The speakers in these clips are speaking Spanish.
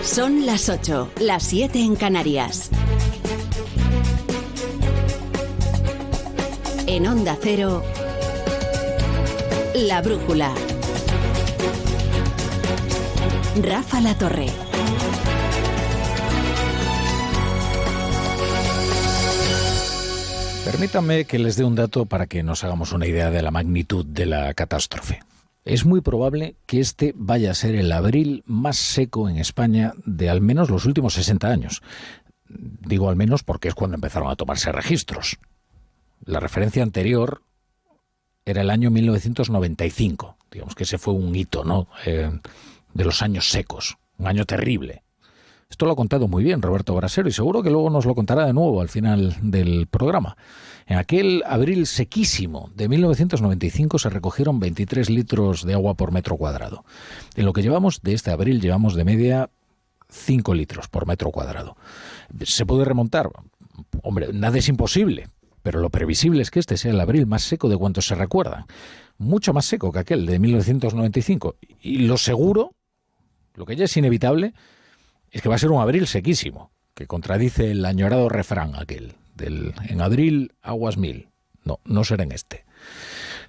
Son las 8, las 7 en Canarias. En Onda Cero, La Brújula. Rafa La Torre. Permítanme que les dé un dato para que nos hagamos una idea de la magnitud de la catástrofe. Es muy probable que este vaya a ser el abril más seco en España de al menos los últimos 60 años. Digo al menos porque es cuando empezaron a tomarse registros. La referencia anterior era el año 1995. Digamos que ese fue un hito, ¿no? De los años secos. Un año terrible. Esto lo ha contado muy bien Roberto Brasero y seguro que luego nos lo contará de nuevo al final del programa. En aquel abril sequísimo de 1995 se recogieron 23 litros de agua por metro cuadrado. En lo que llevamos de este abril llevamos de media 5 litros por metro cuadrado. ¿Se puede remontar? Hombre, nada es imposible, pero lo previsible es que este sea el abril más seco de cuantos se recuerdan. Mucho más seco que aquel de 1995. Y lo seguro, lo que ya es inevitable, es que va a ser un abril sequísimo, que contradice el añorado refrán aquel, del en abril aguas mil. No será en este.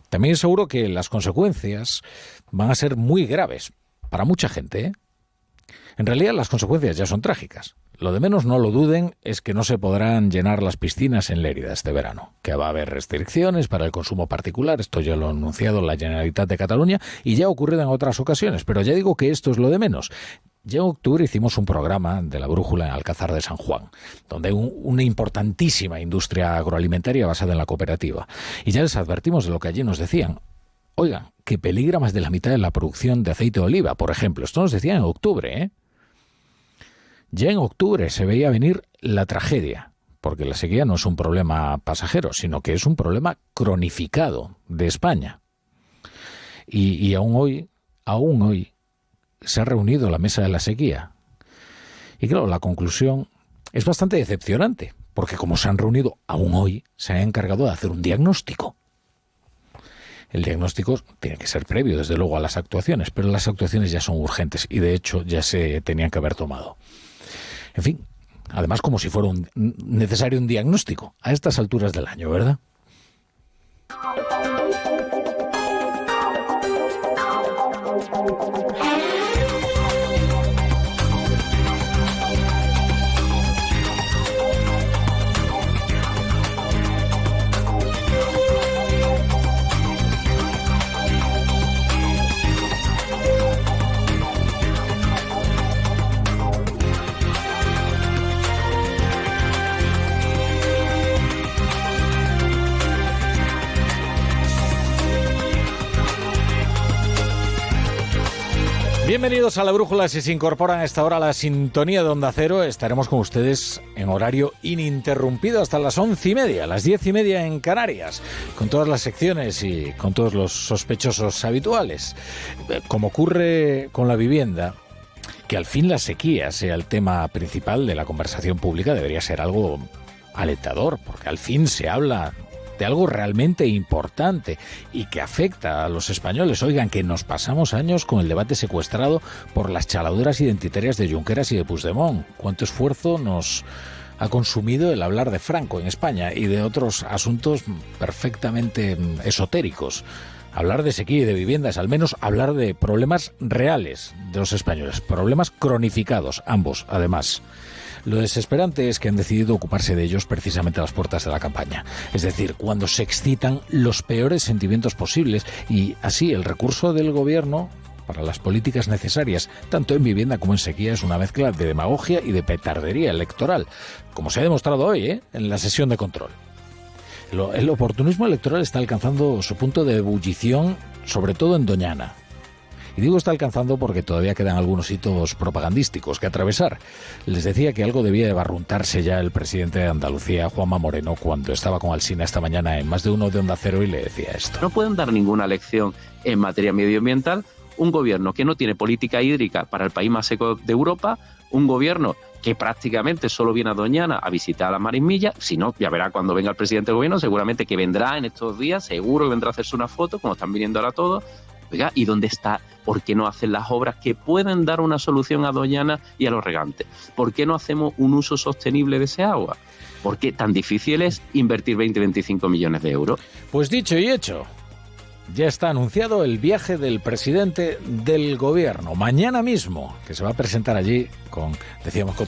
También es seguro que las consecuencias van a ser muy graves para mucha gente, ¿eh? En realidad las consecuencias ya son trágicas. Lo de menos, no lo duden, es que no se podrán llenar las piscinas en Lérida este verano, que va a haber restricciones para el consumo particular, esto ya lo ha anunciado la Generalitat de Cataluña y ya ha ocurrido en otras ocasiones, pero ya digo que esto es lo de menos. Ya en octubre hicimos un programa de La Brújula en Alcázar de San Juan, donde hay una importantísima industria agroalimentaria basada en la cooperativa. Y ya les advertimos de lo que allí nos decían. Oigan, que peligra más de la mitad de la producción de aceite de oliva, por ejemplo. Esto nos decían en octubre, ¿eh? Ya en octubre se veía venir la tragedia, porque la sequía no es un problema pasajero, sino que es un problema cronificado de España. Y aún hoy, se ha reunido la mesa de la sequía. Y claro, la conclusión es bastante decepcionante, porque como se han reunido aún hoy, se han encargado de hacer un diagnóstico. El diagnóstico tiene que ser previo, desde luego, a las actuaciones, pero las actuaciones ya son urgentes y, de hecho, ya se tenían que haber tomado. En fin, además como si fuera necesario un diagnóstico a estas alturas del año, ¿verdad? Bienvenidos a La Brújula. Si se incorporan a esta hora a la sintonía de Onda Cero, estaremos con ustedes en horario ininterrumpido hasta las 11:30, las 10:30 en Canarias, con todas las secciones y con todos los sospechosos habituales. Como ocurre con la vivienda, que al fin la sequía sea el tema principal de la conversación pública debería ser algo alentador, porque al fin se habla de algo realmente importante y que afecta a los españoles. Oigan, que nos pasamos años con el debate secuestrado por las chaladuras identitarias de Junqueras y de Puigdemont. ¿Cuánto esfuerzo nos ha consumido el hablar de Franco en España y de otros asuntos perfectamente esotéricos? Hablar de sequía y de vivienda es al menos hablar de problemas reales de los españoles, problemas cronificados, ambos, además. Lo desesperante es que han decidido ocuparse de ellos precisamente a las puertas de la campaña. Es decir, cuando se excitan los peores sentimientos posibles y así el recurso del gobierno para las políticas necesarias, tanto en vivienda como en sequía, es una mezcla de demagogia y de petardería electoral, como se ha demostrado hoy, en la sesión de control. El oportunismo electoral está alcanzando su punto de ebullición, sobre todo en Doñana. Y digo está alcanzando porque todavía quedan algunos hitos propagandísticos que atravesar. Les decía que algo debía de barruntarse ya el presidente de Andalucía, Juanma Moreno, cuando estaba con Alsina esta mañana en Más de Uno de Onda Cero y le decía esto. No pueden dar ninguna lección en materia medioambiental un gobierno que no tiene política hídrica para el país más seco de Europa, un gobierno que prácticamente solo viene a Doñana a visitar a la Marismilla. Si no, ya verá cuando venga el presidente del gobierno, seguramente que vendrá en estos días, seguro que vendrá a hacerse una foto, como están viniendo ahora todos. Oiga, ¿y dónde está? ¿Por qué no hacen las obras que pueden dar una solución a Doñana y a los regantes? ¿Por qué no hacemos un uso sostenible de ese agua? ¿Por qué tan difícil es invertir 20-25 millones de euros? Pues dicho y hecho. Ya está anunciado el viaje del presidente del gobierno, mañana mismo, que se va a presentar allí con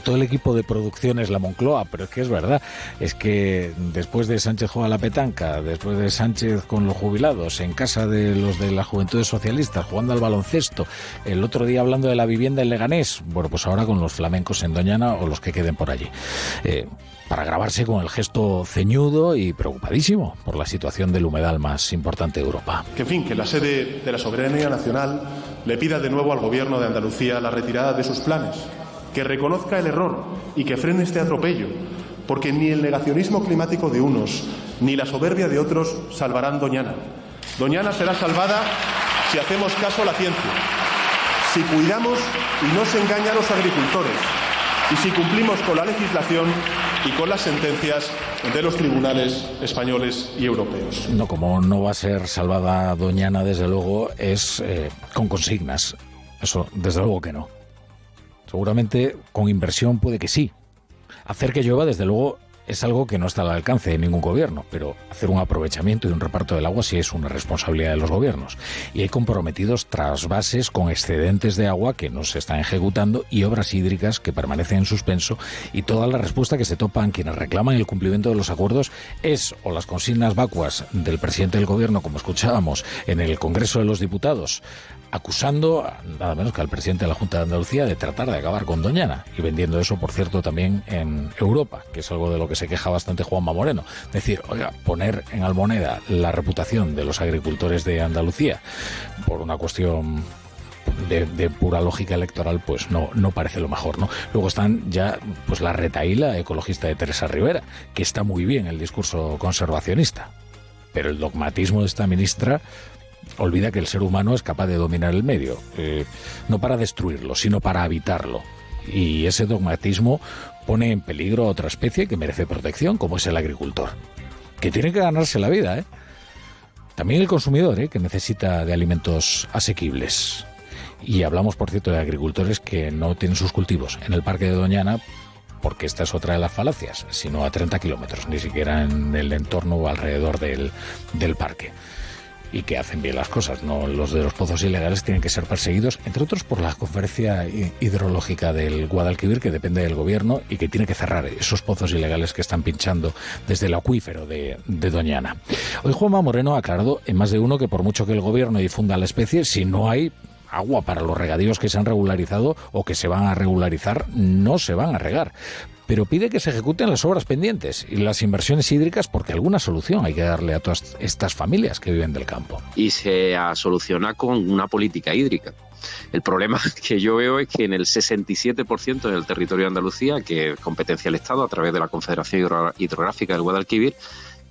todo el equipo de producciones La Moncloa, pero es que es verdad, es que después de Sánchez juega la petanca, después de Sánchez con los jubilados, en casa de los de las Juventudes Socialistas, jugando al baloncesto, el otro día hablando de la vivienda en Leganés, bueno, pues ahora con los flamencos en Doñana o los que queden por allí. Para grabarse con el gesto ceñudo y preocupadísimo por la situación del humedal más importante de Europa. Que en fin, que la sede de la soberanía nacional le pida de nuevo al Gobierno de Andalucía la retirada de sus planes, que reconozca el error y que frene este atropello, porque ni el negacionismo climático de unos ni la soberbia de otros salvarán Doñana. Doñana será salvada si hacemos caso a la ciencia, si cuidamos y no se engaña a los agricultores, y si cumplimos con la legislación y con las sentencias de los tribunales españoles y europeos. No, como no va a ser salvada Doñana, desde luego, es con consignas. Eso, desde luego que no. Seguramente con inversión puede que sí. Hacer que llueva, desde luego, es algo que no está al alcance de ningún gobierno, pero hacer un aprovechamiento y un reparto del agua sí es una responsabilidad de los gobiernos. Y hay comprometidos trasvases con excedentes de agua que no se están ejecutando y obras hídricas que permanecen en suspenso, y toda la respuesta que se topan quienes reclaman el cumplimiento de los acuerdos es o las consignas vacuas del presidente del gobierno, como escuchábamos en el Congreso de los Diputados, acusando nada menos que al presidente de la Junta de Andalucía de tratar de acabar con Doñana, y vendiendo eso, por cierto, también en Europa, que es algo de lo que se queja bastante Juanma Moreno. Decir, oiga, poner en almoneda la reputación de los agricultores de Andalucía por una cuestión de pura lógica electoral, pues no parece lo mejor, ¿no? Luego están ya pues la retahíla ecologista de Teresa Rivera, que está muy bien el discurso conservacionista, pero el dogmatismo de esta ministra olvida que el ser humano es capaz de dominar el medio, no para destruirlo, sino para habitarlo. Y ese dogmatismo pone en peligro a otra especie que merece protección, como es el agricultor, que tiene que ganarse la vida, También el consumidor, que necesita de alimentos asequibles. Y hablamos, por cierto, de agricultores que no tienen sus cultivos en el Parque de Doñana, porque esta es otra de las falacias, sino a 30 kilómetros, ni siquiera en el entorno o alrededor del parque. Y que hacen bien las cosas, ¿no? Los de los pozos ilegales tienen que ser perseguidos, entre otros por la Conferencia Hidrológica del Guadalquivir, que depende del gobierno y que tiene que cerrar esos pozos ilegales que están pinchando desde el acuífero de Doñana. Hoy Juanma Moreno ha aclarado en más de uno que por mucho que el gobierno difunda la especie, si no hay agua para los regadíos que se han regularizado o que se van a regularizar, no se van a regar. Pero pide que se ejecuten las obras pendientes y las inversiones hídricas, porque alguna solución hay que darle a todas estas familias que viven del campo. Y se soluciona con una política hídrica. El problema que yo veo es que en el 67% del territorio de Andalucía, que es competencia del Estado a través de la Confederación Hidrográfica del Guadalquivir,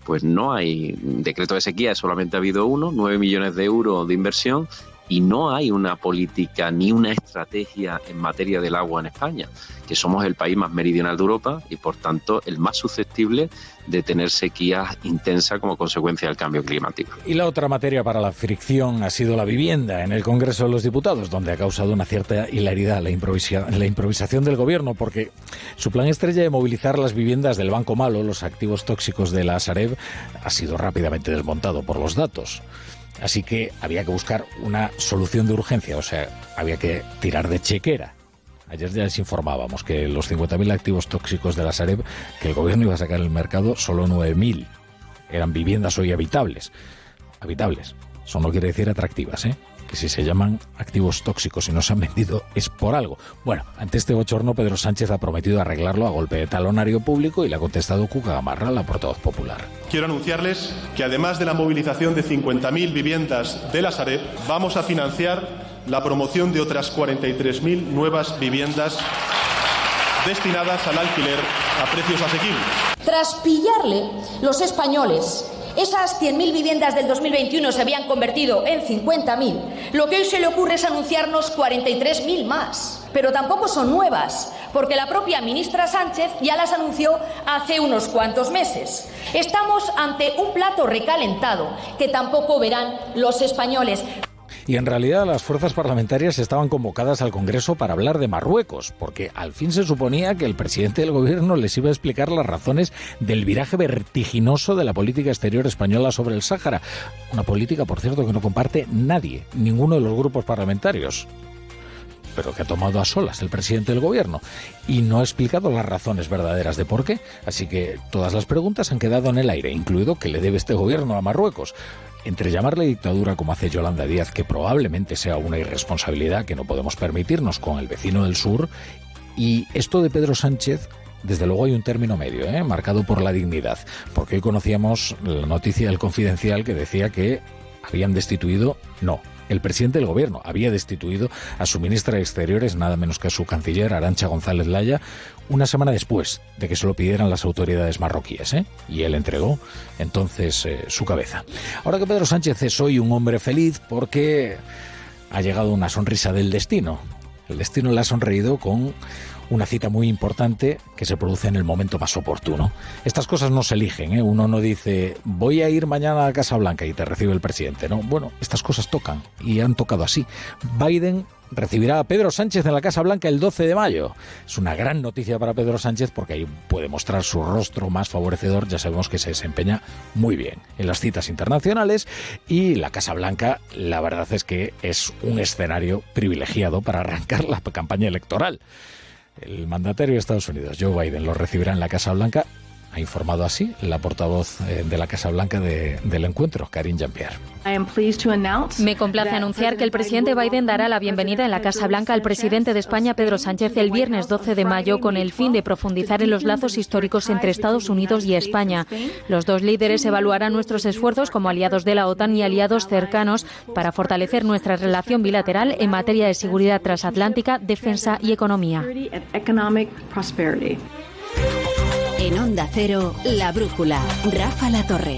pues no hay decreto de sequía, solamente ha habido uno, 9 millones de euros de inversión, y no hay una política ni una estrategia en materia del agua en España, que somos el país más meridional de Europa y por tanto el más susceptible de tener sequías intensas como consecuencia del cambio climático. Y la otra materia para la fricción ha sido la vivienda en el Congreso de los Diputados, donde ha causado una cierta hilaridad la improvisación del gobierno, porque su plan estrella de movilizar las viviendas del Banco Malo, los activos tóxicos de la Sareb, ha sido rápidamente desmontado por los datos. Así que había que buscar una solución de urgencia, o sea, había que tirar de chequera. Ayer ya les informábamos que los 50.000 activos tóxicos de la Sareb que el gobierno iba a sacar al mercado, solo 9.000 eran viviendas hoy habitables. Habitables. Eso no quiere decir atractivas, que si se llaman activos tóxicos y no se han vendido es por algo. Bueno, ante este bochorno, Pedro Sánchez ha prometido arreglarlo a golpe de talonario público y le ha contestado Cuca Gamarra, la portavoz popular. Quiero anunciarles que además de la movilización de 50.000 viviendas de la Sareb, vamos a financiar la promoción de otras 43.000 nuevas viviendas destinadas al alquiler a precios asequibles. Tras pillarle, los españoles, esas 100.000 viviendas del 2021 se habían convertido en 50.000. Lo que hoy se le ocurre es anunciarnos 43.000 más. Pero tampoco son nuevas, porque la propia ministra Sánchez ya las anunció hace unos cuantos meses. Estamos ante un plato recalentado que tampoco verán los españoles. Y en realidad las fuerzas parlamentarias estaban convocadas al Congreso para hablar de Marruecos, porque al fin se suponía que el presidente del gobierno les iba a explicar las razones del viraje vertiginoso de la política exterior española sobre el Sáhara. Una política, por cierto, que no comparte nadie, ninguno de los grupos parlamentarios, pero que ha tomado a solas el presidente del gobierno y no ha explicado las razones verdaderas de por qué. Así que todas las preguntas han quedado en el aire, incluido qué le debe este gobierno a Marruecos. Entre llamarle dictadura, como hace Yolanda Díaz, que probablemente sea una irresponsabilidad que no podemos permitirnos con el vecino del sur, y esto de Pedro Sánchez, desde luego hay un término medio, marcado por la dignidad, porque hoy conocíamos la noticia del Confidencial que decía que habían destituido, el presidente del gobierno había destituido a su ministra de Exteriores, nada menos que a su canciller, Arantxa González Laya, una semana después de que se lo pidieran las autoridades marroquíes, y él entregó entonces su cabeza. Ahora que Pedro Sánchez es hoy un hombre feliz porque ha llegado una sonrisa del destino. El destino le ha sonreído con una cita muy importante que se produce en el momento más oportuno. Estas cosas no se eligen, Uno no dice, voy a ir mañana a la Casa Blanca y te recibe el presidente, ¿no? Bueno, estas cosas tocan y han tocado así. Biden recibirá a Pedro Sánchez en la Casa Blanca el 12 de mayo. Es una gran noticia para Pedro Sánchez porque ahí puede mostrar su rostro más favorecedor. Ya sabemos que se desempeña muy bien en las citas internacionales y la Casa Blanca, la verdad es que es un escenario privilegiado para arrancar la campaña electoral. El mandatario de Estados Unidos, Joe Biden, lo recibirá en la Casa Blanca. Ha informado así la portavoz de la Casa Blanca del encuentro, Karine Jean-Pierre. Me complace anunciar que el presidente Biden dará la bienvenida en la Casa Blanca al presidente de España, Pedro Sánchez, el viernes 12 de mayo, con el fin de profundizar en los lazos históricos entre Estados Unidos y España. Los dos líderes evaluarán nuestros esfuerzos como aliados de la OTAN y aliados cercanos para fortalecer nuestra relación bilateral en materia de seguridad transatlántica, defensa y economía. En Onda Cero, La Brújula, Rafa La Torre.